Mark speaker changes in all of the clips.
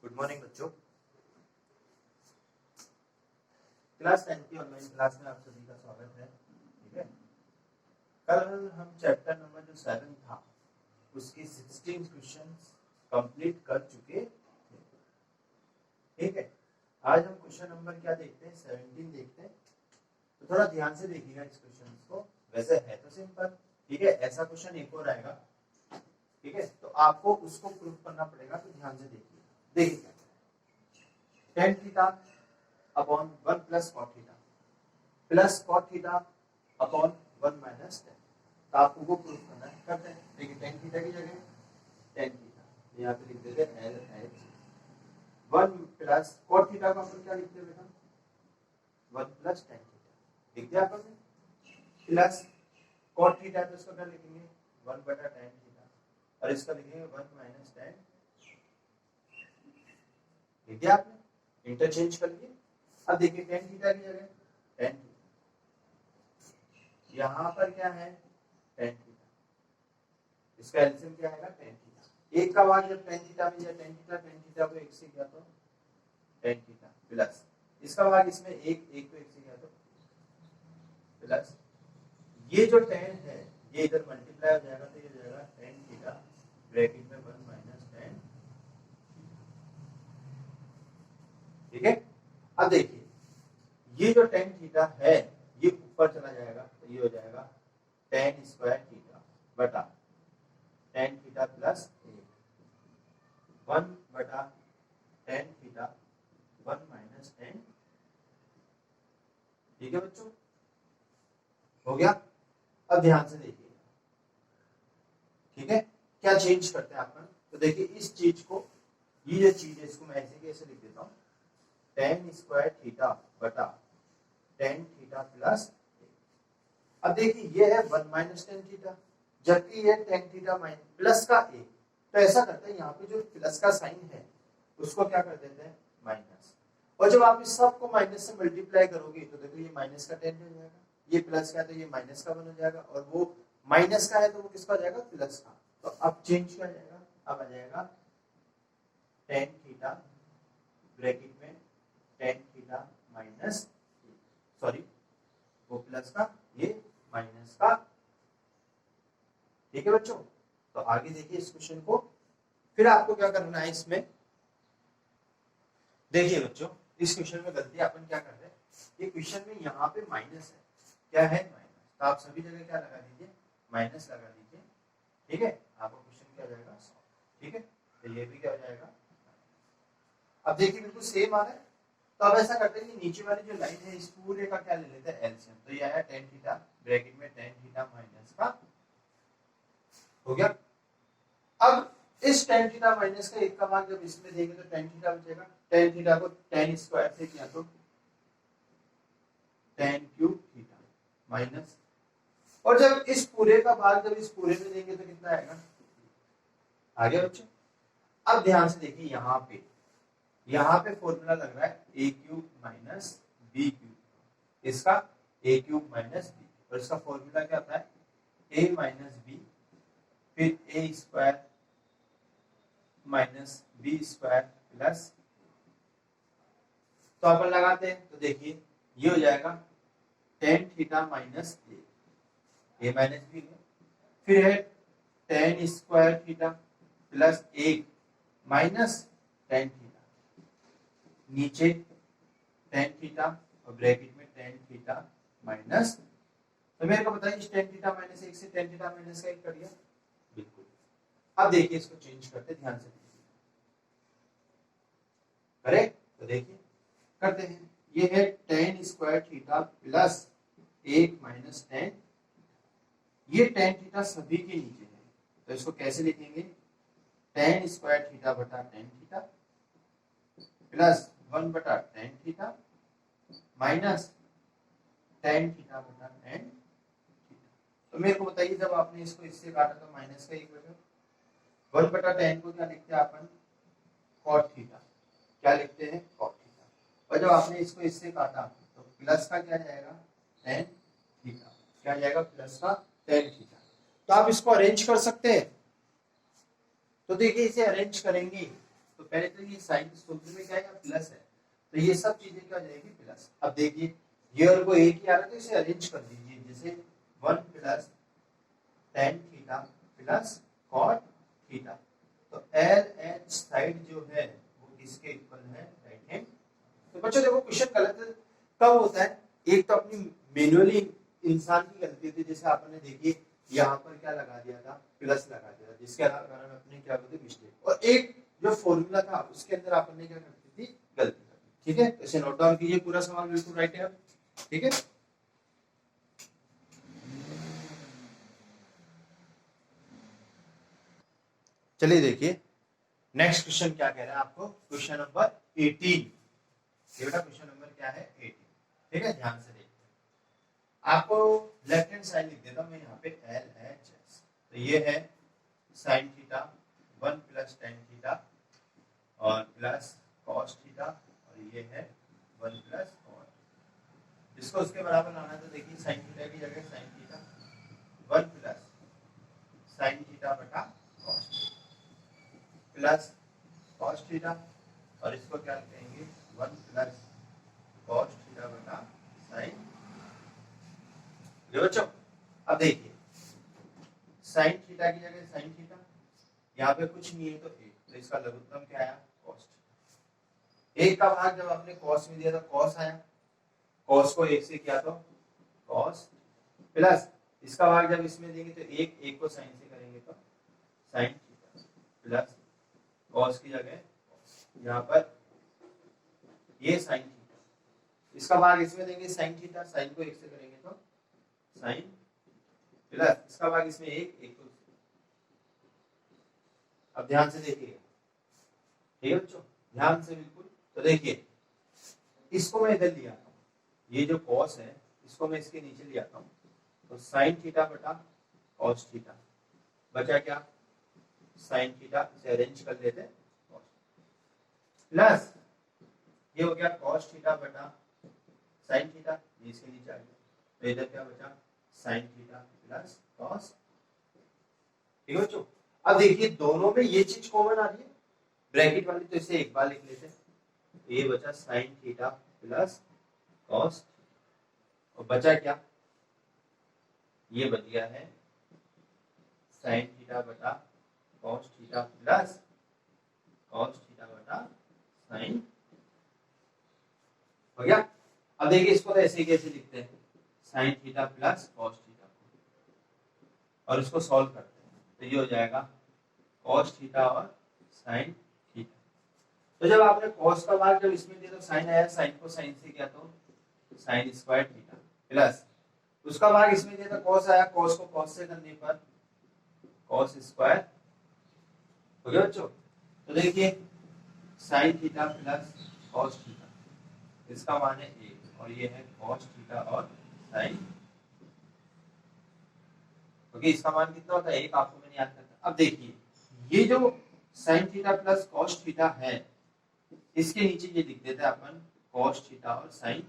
Speaker 1: Good morning बच्चों। Class 10 की online class में आप सभी का स्वागत है। ठीक है, कल हम चैप्टर नंबर जो 7 था उसके 16 क्वेश्चंस कंप्लीट कर चुके थे। ठीक है, आज हम क्वेश्चन नंबर क्या देखते हैं, 17 देखते हैं। तो थोड़ा ध्यान से देखिएगा इस क्वेश्चन को। वैसे है तो सिंपल, ठीक है। ऐसा क्वेश्चन एक और आएगा, ठीक है, तो आपको उसको प्रूफ करना पड़ेगा। तो ध्यान से देखिए। देखिए tan theta upon 1 plus cot theta plus cot theta upon 1 minus tan। तो आपको वो प्रूफ करना है, करते हैं। देखिए tan थीटा की जगह tan थीटा यहाँ पे लिख देते हैं LH 1 प्लस कॉट थीटा को अपन क्या लिखते हैं बेटा, 1 प्लस tan थीटा लिख दिया अपन ने। प्लस कॉट थीटा तो इसको क्या लिखेंगे 1 बटा tan थीटा और इसका लिखेंगे 1 माइनस tan। लिख दिया आपने, इंटरचेंज कर लिए। अब देखिए tan थीटा की जगह tan थीटा, यहाँ पर क्या है tan थीटा, इसका एलसीएम क्या आएगा tan थीटा। एक का भाग जब tan थीटा में tan थीटा को 1 से किया तो tan थीटा प्लस इसका भाग इसमें एक को 1 से किया तो प्लस ये जो tan है ये इधर मल्टीप्लाई हो जाएगा तो ये हो जाएगा tan थीटा ब्रैकेट में 1 माइनस tan। ठीक है, अब देखिए ये जो tan थीटा है ये ऊपर चला जाएगा तो ये हो जाएगा tan स्क्वायर थीटा बटा tan थीटा प्लस 1 बटा tan थीटा 1 माइनस tan। ठीक है बच्चों, हो गया। अब ध्यान से देखिए, ठीक है, क्या चेंज करते हैं अपन। तो देखिए इस चीज को, ये जो चीज है इसको मैं ऐसे कैसे लिख देता हूँ, tan स्क्वायर थीटा बटा tan थीटा प्लस। अब देखिए ये है 1 माइनस tan थीटा जबकि ये tan थीटा माइनस प्लस का a। तो ऐसा करते हैं यहाँ पे जो प्लस का साइन है उसको क्या कर देते हैं माइनस, और जब आप इस सब को माइनस से मल्टीप्लाई करोगे तो देखो ये माइनस का tan हो जाएगा, ये प्लस का है तो ये माइनस का 1 हो जाएगा, और वो माइनस का है तो वो किसका हो जाएगा प्लस का। तो अब चेंज क्या जाएगा, अब आ जाएगा tan थीटा ब्रैकेट में tan थीटा माइनस, सॉरी वो प्लस का ये माइनस का। ठीक है बच्चों, तो आगे देखिए इस क्वेश्चन को। फिर आपको क्या करना है इसमें, देखिए बच्चों इस क्वेश्चन में गलती अपन क्या कर रहे हैं, ये क्वेश्चन में यहाँ पे माइनस है, क्या है माइनस, तो आप सभी जगह क्या लगा दीजिए माइनस लगा दीजिए। ठीक है, आपका क्वेश्चन क्या हो जाएगा सॉल्व। ठीक है, तो ये भी क्या हो जाएगा। अब देखिए बिल्कुल सेम आ रहा है। तो अब ऐसा करते हैं कि नीचे वाली जो लाइन है इस पूरे का क्या ले लेते हैं एलसीएम। तो यह है tan थीटा ब्रैकेट में tan थीटा माइनस का, हो गया। अब इस tan थीटा माइनस का एक का भाग जब इसमें देंगे तो tan थीटा बचेगा, tan थीटा को tan स्क्वायर से किया तो tan क्यूब थीटा माइनस, और जब इस पूरे का भाग जब इस पूरे में देंगे तो कितना आएगा, आगे बच्चों। अब ध्यान से देखिए यहाँ पे फॉर्मूला लग रहा है a cube minus b cube, इसका a क्यूब माइनस b, और इसका फॉर्मूला क्या होता है a माइनस b फिर a square minus b square plus. तो अपन लगाते हैं तो देखिए ये हो जाएगा tan theta minus a minus b, फिर है tan square theta plus 1 minus tan theta, नीचे tan थीटा और ब्रैकेट में tan थीटा माइनस। तो मेरे को बताइए इस tan थीटा माइनस 1 से tan थीटा माइनस का 1 कर दिया, बिल्कुल। अब देखिए इसको चेंज करते, ध्यान से देखिए, करेक्ट। तो देखिए करते हैं, ये है tan square theta plus 1 minus tan। ये tan थीटा सभी के नीचे है तो इसको कैसे लिखेंगे, tan स्क्वायर थीटा बटा tan थीटा प्लस 1 बटा tan theta minus tan theta बटा tan थीटा। तो मेरे को बताइए जब आपने इसको इससे काटा तो माइनस का 1 बटा 1 बटा tan को क्या लिखते हैं अपन cot थीटा, क्या लिखते हैं cot थीटा, और जब आपने इसको इससे काटा तो प्लस का क्या जाएगा tan थीटा, क्या जाएगा प्लस का tan थीटा। तो आप इसको अरेंज कर सकते हैं। तो देखिए इसे अरेंज करेंगे तो पहले तो ये साइन सूत्र में क्या है प्लस है, तो ये सब चीजें क्या हो जाएगी प्लस। अब देखिए ये और वो एक ही आ रहा है तो इसे अरेंज कर दीजिए, जैसे 1 plus tan theta plus cot theta. तो एल एच साइड जो है वो किसके इक्वल है, राइट हैंड। तो बच्चों देखो क्वेश्चन गलत कब होता है, एक तो अपनी मैन्युअली इंसान की गलती थी, जैसे आपने देखिए यहाँ पर क्या लगा दिया था, प्लस लगा दिया था, जिसके कारण अपने क्या होती मिस्टेक, और एक जो फॉर्मूला था उसके अंदर आपने क्या करती थी गलती कर दी। ठीक है, इसे नोट डाउन कीजिए, पूरा सवाल बिल्कुल राइट है अब। ठीक है, चलिए देखिए नेक्स्ट क्वेश्चन क्या कह रहा है आपको, क्वेश्चन नंबर 18। ये बेटा क्वेश्चन नंबर क्या है 18। ठीक है, ध्यान से देखिए, आपको लेफ्ट हैंड साइड लिख देता हूं मैं यहाँ पे एल एच एस। तो ये है sine theta 1 plus tan theta और प्लस कॉस थीटा, और ये है 1 प्लस कॉट। इसको उसके बराबर लाना है तो देखिए साइन थीटा की जगह sine theta 1 plus sine theta बटा कॉस प्लस कॉस थीटा, और इसको क्या कहेंगे 1 प्लस कॉस थीटा बटा साइन। बच्चों अब देखिए साइन थीटा की जगह साइन थीटा, यहाँ पे कुछ नहीं है तो एक, तो इसका लघुत्तम क्या आया कॉस। एक का भाग जब आपने कॉस में दिया था कॉस आया, कॉस को एक से किया तो कॉस, प्लस इसका भाग जब इसमें देंगे तो एक, एक को साइन से करेंगे तो साइन थीटा, प्लस कॉस की जगह यहाँ पर ये साइन थीटा, इसका भाग इसमें देंगे साइन थीटा, साइन को एक से करेंगे तो साइन, प्लस इसका भाग इसमें एक, एक को। अब ध्यान से देखिए, ठीक है बच्चों, ध्यान से बिल्कुल। तो देखिए इसको मैं इधर लिया था, ये जो कॉस है इसको मैं इसके नीचे ले आता हूँ, तो साइन थीटा बटा कॉस थीटा बचा क्या साइन थीटा, इसे अरेंज कर लेते हैं, प्लस ये हो गया कॉस थीटा बटा साइन थीटा, ये इसके नीचे आ गया, तो इधर क्या बचा साइन थीटा प्लस कॉस। ठीक है बच्चों, अब देखिए दोनों में ये चीज कॉमन आ रही है, ब्रैकेट वाली, तो इसे एक बार लिख लेते हैं, ये बचा साइन थीटा प्लस कॉस, और बचा क्या ये बच गया है साइन थीटा बटा cos theta plus cos theta बटा साइन। हो गया। अब देखिए इसको तो ऐसे कैसे लिखते हैं sine theta plus cos theta, और इसको सॉल्व करते हैं तो ये हो जाएगा कॉस थीटा और साइन थीटा। तो जब आपने कॉस का भाग जब इसमें दिया तो साइन आया, साइन को साइन से किया तो साइन स्क्वायर थीटा, प्लस उसका भाग इसमें दिया था कॉस आया, कॉस को कॉस से करने पर कॉस स्क्वायर। हो गया बच्चों, तो देखिए sine theta plus cos theta, इसका मान है एक, और ये है कॉस थीटा और साइन। ओके, इसका मान कितना होता है एक, आपको मैंने याद करता। अब देखिए ये जो sine theta plus cos theta है, इसके नीचे ये लिख देते हैं अपन कॉस थीटा और साइन।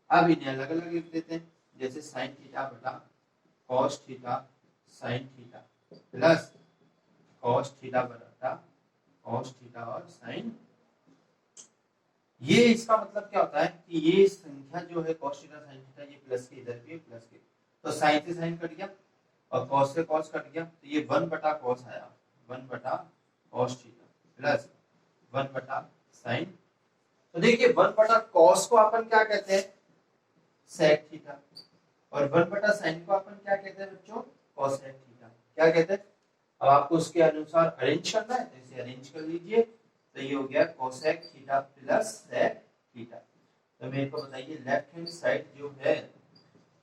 Speaker 1: अब इन्हें अलग अलग लिख देते हैं, जैसे साइन थीटा बटा cos theta sine theta plus cos theta बटा कॉस थीटा और साइन। ये इसका मतलब क्या होता है कि ये संख्या जो है कॉस थीटा साइन थीटा, ये प्लस के इधर भी प्लस के, तो साइन से साइन कट गया और कॉस से कॉस कट गया, तो ये 1 बटा कॉस आया, 1 बटा कॉस थीटा प्लस 1 बटा साइन। तो देखिए 1 बटा कॉस को अपन क्या कहते हैं सेक थीटा, और 1 बटा साइन को अपन क्या कहते हैं बच्चों कोसेक थीटा, क्या कहते हैं। अब आपको उसके अनुसार अरेंज करना है तो इसे अरेंज कर लीजिए, तो ये हो गया cosec theta plus sec theta. तो मेरे को बताइए लेफ्ट हैंड साइड जो है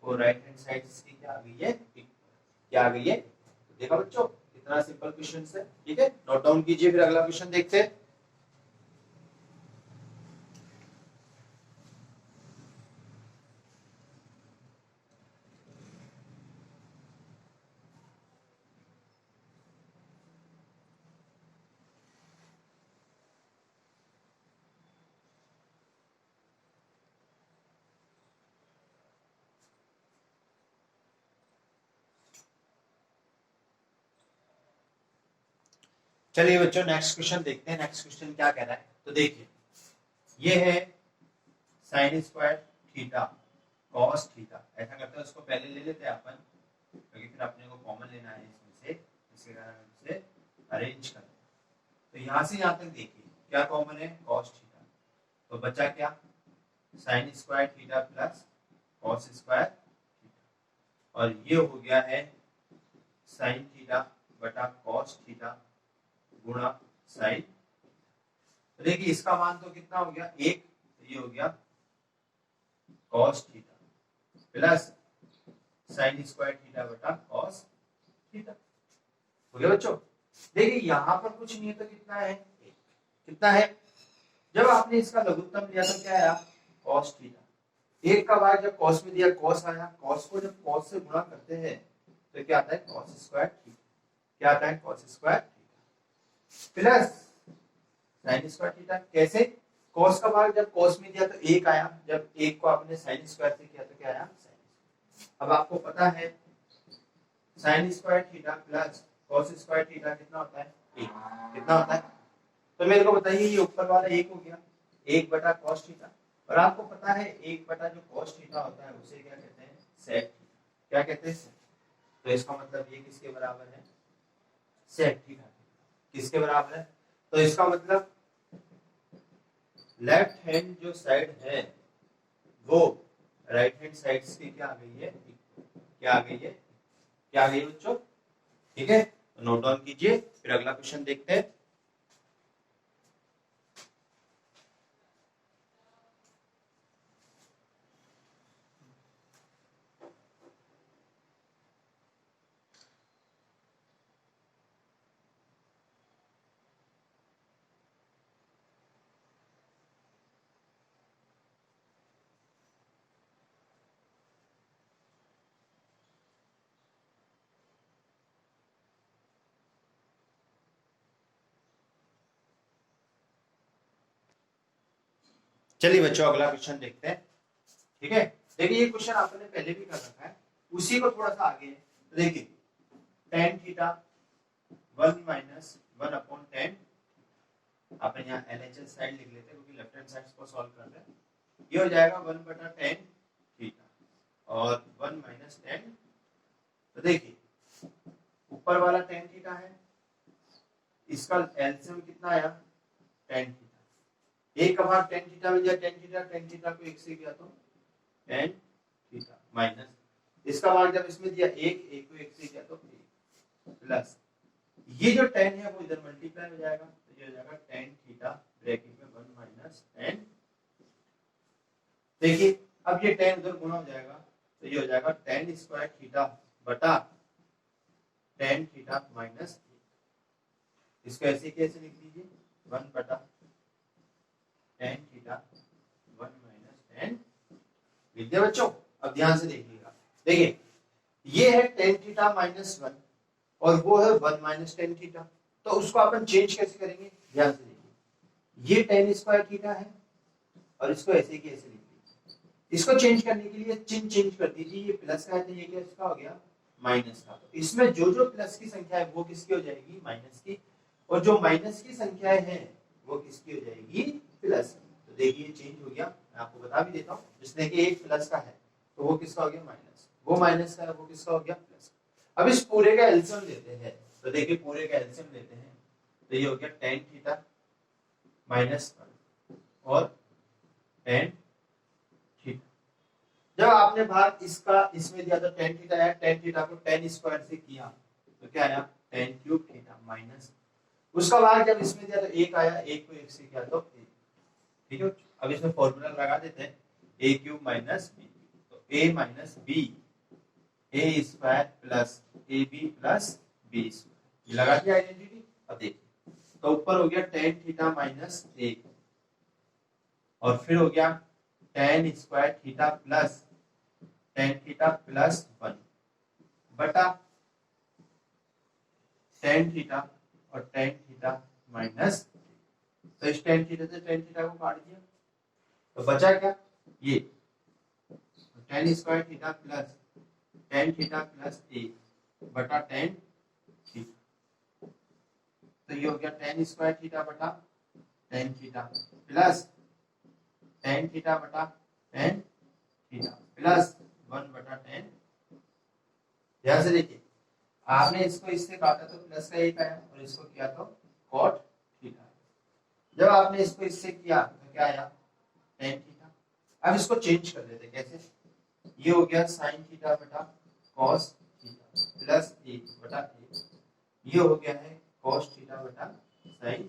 Speaker 1: वो राइट हैंड साइड इसकी क्या आ गई है, क्या आ गई है। तो देखा बच्चों कितना सिंपल क्वेश्चन है। ठीक है, नोट डाउन कीजिए, फिर अगला क्वेश्चन देखते हैं। चलिए बच्चों नेक्स्ट क्वेश्चन देखते हैं। नेक्स्ट क्वेश्चन क्या कह रहा है, तो देखिए ये है sine square theta cos theta. ऐसा करते हैं उसको पहले ले लेते हैं अपन, क्योंकि फिर अपने को कॉमन लेना है इसमें से, इसके कारण हम इसे अरेंज करते हैं। तो यहाँ से यहाँ तक देखिए क्या कॉमन है, कॉस थीटा। तो बचा क्या, sine square theta plus cos square theta, और ये हो गया है साइन थीटा बटा कॉस थीटा गुणा साइन। तो देखिए इसका मान तो कितना हो गया, एक, तो ये हो गया cos theta plus sine square theta बटा कॉस थीटा। हो गया बच्चों। देखिए यहाँ पर कुछ नहीं है तो कितना है, एक। कितना है, जब आपने इसका लघुत्तम लिया तो क्या आया, कॉस थीटा। एक का भाग जब कॉस में दिया कॉस आया, कॉस को जब कॉस से गुणा करते हैं तो क्या आता है, कॉस स्क्वायर थीटा। क्या आता है, cos square theta plus sine square theta. कैसे, कॉस का भाग जब कॉस में दिया तो एक आया, जब एक को आपने साइन स्क्वायर से किया तो क्या आया, साइन। अब आपको पता है sine square theta plus cos square theta कितना होता है, एक। कितना होता है, तो मेरे को बताइए, ये ऊपर वाला एक हो गया, एक बटा कॉस थीटा, और आपको पता है एक बटा जो कॉस थीटा होता है उसे क्या कहते हैं, सेक थीटा। क्या कहते हैं, तो इसका मतलब ये किसके बराबर है, सेक थीटा। किसके बराबर है, तो इसका मतलब लेफ्ट हैंड जो साइड है वो राइट हैंड साइड की क्या आ गई है, क्या आ गई है, क्या आ गई बच्चों। ठीक है, तो नोट डाउन कीजिए, फिर अगला क्वेश्चन देखते हैं। चलिए बच्चों अगला क्वेश्चन देखते हैं। ठीक है, देखिए ये क्वेश्चन आपने पहले भी कर रखा है, उसी को थोड़ा सा आगे है। तो देखिए tan theta 1 minus 1 upon ten, अपन यहाँ LHS साइड लिख लेते हैं क्योंकि लेफ्ट हैंड साइड को सॉल्व कर रहे हैं। ये हो जाएगा 1 बटा tan थीटा और 1 माइनस tan। तो देखिए ऊपर वाला tan थीटा है, इसका एलसीएम कितना आया, tan थीटा। एक का भाग tan थीटा में दिया, tan थीटा को एक से किया तो tan थीटा माइनस इसका भाग जब इसमें दिया एक, एक को एक से किया तो एक, प्लस ये जो tan है वो इधर मल्टीप्लाई हो जाएगा, तो ये हो जाएगा tan थीटा ब्रैकेट में 1 माइनस tan। देखिए अब ये tan उधर गुणा हो जाएगा, तो ये हो जाएगा tan स्क्वायर थीटा बटा tan थीटा माइनस। इसको ऐसे कैसे लिख दीजिए, 1 बटा tan थीटा 1 माइनस tan लिख दिया बच्चों। अब ध्यान से देखिएगा, देखिए ये है tan थीटा माइनस 1 और वो है 1 माइनस tan थीटा, तो उसको अपन चेंज कैसे करेंगे, ध्यान से देखिए। ये tan स्क्वायर थीटा है और इसको ऐसे की ऐसे लिख दीजिए। इसको चेंज करने के लिए चिन्ह चेंज कर दीजिए, ये प्लस का है तो ये क्या इसका हो गया माइनस का। तो इसमें जो जो प्लस की संख्या है वो किसकी हो जाएगी, माइनस की, और जो माइनस की संख्याएं हैं वो किसकी हो जाएगी, प्लस की। तो देखिए चेंज हो गया, मैं आपको बता भी देता हूँ। जिसने कि एक प्लस का है तो वो किसका हो गया माइनस, वो माइनस का है वो किसका हो गया प्लस। अब इस पूरे का एलसीएम लेते हैं, तो देखिए पूरे का एलसीएम लेते हैं, तो ये हो गया tan थीटा माइनस 1 और tan थीटा। जब आपने भाग इसका इसमें दिया तो tan थीटा आया, tan थीटा को tan स्क्वायर से किया तो क्या आया tan क्यूब थीटा माइनस उसका भाग जब इसमें दिया तो एक आया, एक को एक से किया तो एक। ठीक है, अब इसमें फॉर्मूला लगा देते हैं, a क्यूब माइनस b, तो a minus b a square plus ab plus b square, ये लगा दिया आइडेंटिटी। अब देखिए तो ऊपर हो गया tan थीटा माइनस 1 और फिर हो गया tan square theta plus tan theta plus 1 बटा tan थीटा और tan थीटा माइनस। तो इस tan थीटा से tan थीटा को काट दिया तो बचा क्या, ये tan square theta plus tan theta plus 1 बटा tan थीटा। तो ये हो गया टेन स्क्वायर थीटा बटा tan theta plus tan theta बटा टेन थीटा प्लस वन बटा टेन। ध्यान से देखिए, आपने इसको इससे काटा तो प्लस का एक आया और इसको किया तो कॉट थीटा। जब आपने इसको इससे किया तो क्या आया टेन थीटा। अब इसको चेंज कर लेते कैसे, ये हो गया साइन थीटा बटा कॉस थीटा प्लस एक बटा एक, ये हो गया है कॉस थीटा बटा साइन।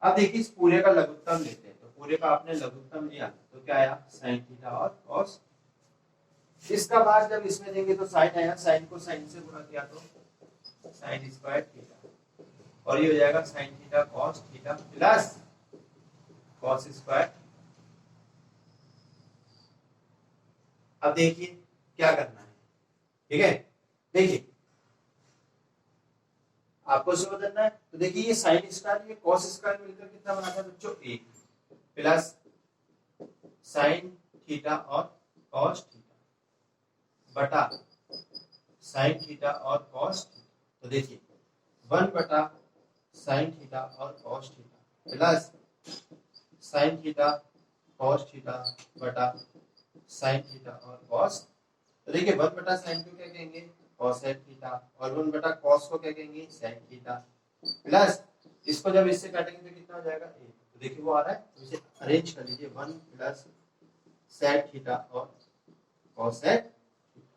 Speaker 1: अब देखिए इस पूरे का लघुत्तम लेते हैं, तो पूरे का आपने लघुत्तम लिया तो क्या आया साइन थीटा और कॉस। इसका बाद जब इसमें देंगे तो साइन आया, साइन को साइन से गुणा किया तो साइन स्क्वायर थीटा, और ये हो जाएगा sine theta cos theta plus cos square. अब देखिए क्या करना है, ठीक है। देखिए आपको इसे बदलना है, तो देखिए ये साइन स्क्वायर ये कॉस स्क्वायर मिलकर कितना बनाता है बच्चों एक, प्लस साइन थीटा और कॉस थीटा बटा साइन थीटा और कॉस थीटा। तो देखिए वन बटा साइन थीटा और cos theta plus sine theta cos theta बटा साइन थीटा और कॉस। तो देखिए वन बटा साइन को क्या कहेंगे कॉसेक थीटा और वन बटा कॉस को क्या कहेंगे सेक थीटा प्लस इसको जब इससे काटेंगे तो कितना हो जाएगा एक। तो देखिए वो आ रहा है, तो इसे अरेंज कर लीजिए वन प्लस सेक थीटा और कॉसेक थीटा,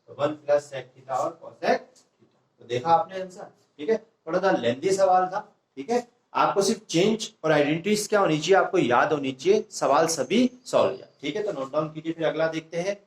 Speaker 1: तो वन प्लस सेक थीटा और कॉसेक थीटा। तो देखा आपने आंसर, ठीक है। थोड़ा सा लेंथी सवाल था, ठीक है। आपको सिर्फ चेंज और आइडेंटिटीज क्या होनी चाहिए आपको याद होनी चाहिए, सवाल सभी सॉल्व हो जाए, ठीक है। तो नोट डाउन कीजिए, फिर अगला देखते हैं।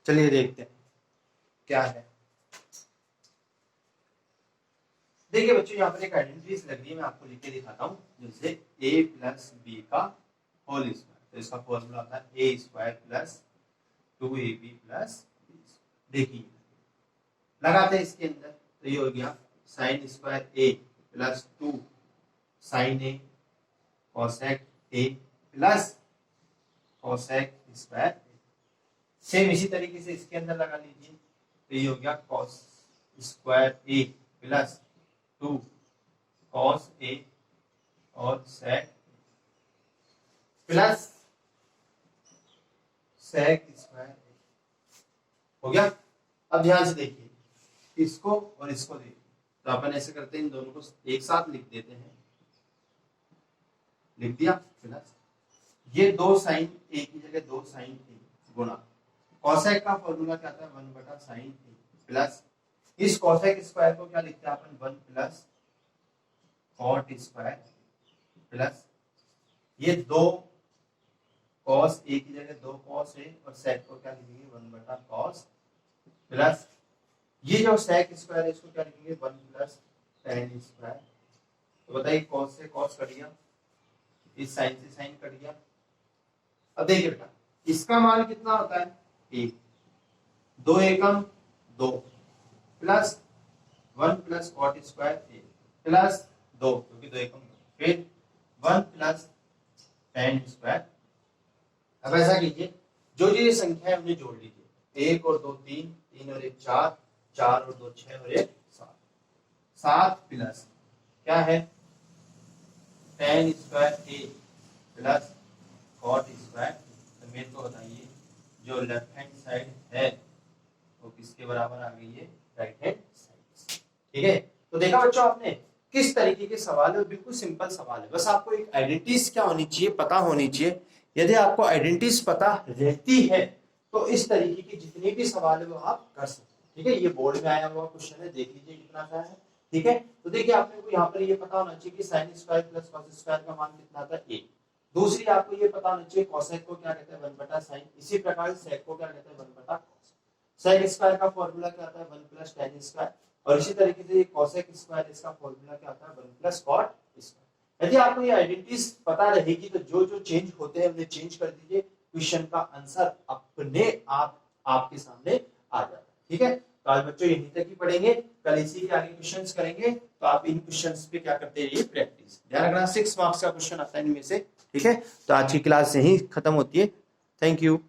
Speaker 1: चलिए देखते हैं क्या है। देखिए बच्चों यहाँ पर एक आइडेंटिटीज लग रही है, मैं आपको लिख के दिखाता हूँ। जैसे a प्लस बी का होल स्क्वायर, तो इसका फॉर्मूला आता है a square plus 2ab plus b. देखिए लगाते हैं इसके अंदर, तो ये हो गया sine square a plus 2 sine a cosec a plus cosec square. Same इसी तरीके से इसके अंदर लगा लीजिए, तो ये हो गया cos square a plus 2 cos A और सेक प्लस सेक स्क्वायर हो गया। अब ध्यान से देखिए इसको और इसको देखिए, तो अपन ऐसे करते हैं इन दोनों को एक साथ लिख देते हैं, लिख दिया प्लस ये दो साइन ए की जगह दो साइन ए गुणा कॉसेक का फॉर्मूला क्या आता है वन बटा साइन ए प्लस इस कॉसेक स्क्वायर को क्या लिखते हैं अपन one plus cot square plus ये दो कॉस ए की जगह दो कॉस ए और सेक को क्या लिखेंगे वन बटा कॉस प्लस ये जो सेक स्क्वायर है इसको क्या लिखेंगे वन प्लस टेन स्क्वायर। तो बताइए कॉस से कॉस कट गया, इस साइन से साइन कट गया। अब देखिए बेटा इसका मान कितना होता है एक, दो एकम दो plus one plus cot square a plus दो क्योंकि दो एकम फिर वन प्लस टेन स्क्वायर। अब ऐसा कीजिए जो ये संख्या है उन्हें जोड़ लीजिए, एक और दो तीन, तीन और एक चार, चार और दो छह और एक सात, सात प्लस क्या है ten square a plus cot square. तो मेरे को बताइए जो लेफ्ट हैंड साइड है वो किसके बराबर आ गई है राइट हैंड साइड, ठीक है। तो देखा बच्चों आपने किस तरीके के सवाल है, बिल्कुल सिंपल सवाल है, बस आपको एक आइडेंटिटीज क्या होनी चाहिए पता होनी चाहिए। यदि आपको आइडेंटिटीज पता रहती है तो इस तरीके की जितने भी सवाल है वो आप कर सकते हैं, ठीक है। ये बोर्ड में आया हुआ क्वेश्चन है, देख लीजिए कितना सा है, ठीक है। तो देखिए आपने को यहाँ पर ये पता होना चाहिए कि sine square plus cos square का मान कितना आता है एक। दूसरी आपको ये पता होना चाहिए कोसेक को क्या कहते हैं वन बटा साइन, इसी प्रकार सेक को क्या कहते हैं वन बटा कॉस। सेक स्क्वायर का फॉर्मूला क्या आता है वन प्लस टेन स्क्वायर, और इसी तरीके से कोसेक स्क्वायर इसका फॉर्मूला क्या आता है वन प्लस कॉट स्क्वायर। यदि आपको ये आइडेंटिटीज पता रहेगी तो जो जो चेंज होते हैं उन्हें चेंज कर दीजिए, क्वेश्चन का आंसर अपने आप आपके सामने आ जाता है। ठीक है, तो आज बच्चों यहीं तक ही पढ़ेंगे, कल इसी के आगे क्वेश्चंस करेंगे। तो आप इन क्वेश्चंस पे क्या करते रहिए, प्रैक्टिस। ध्यान रखना 6 मार्क्स का क्वेश्चन आता है इनमें से। ठीक है, तो आज की क्लास यहीं खत्म होती है। Thank you.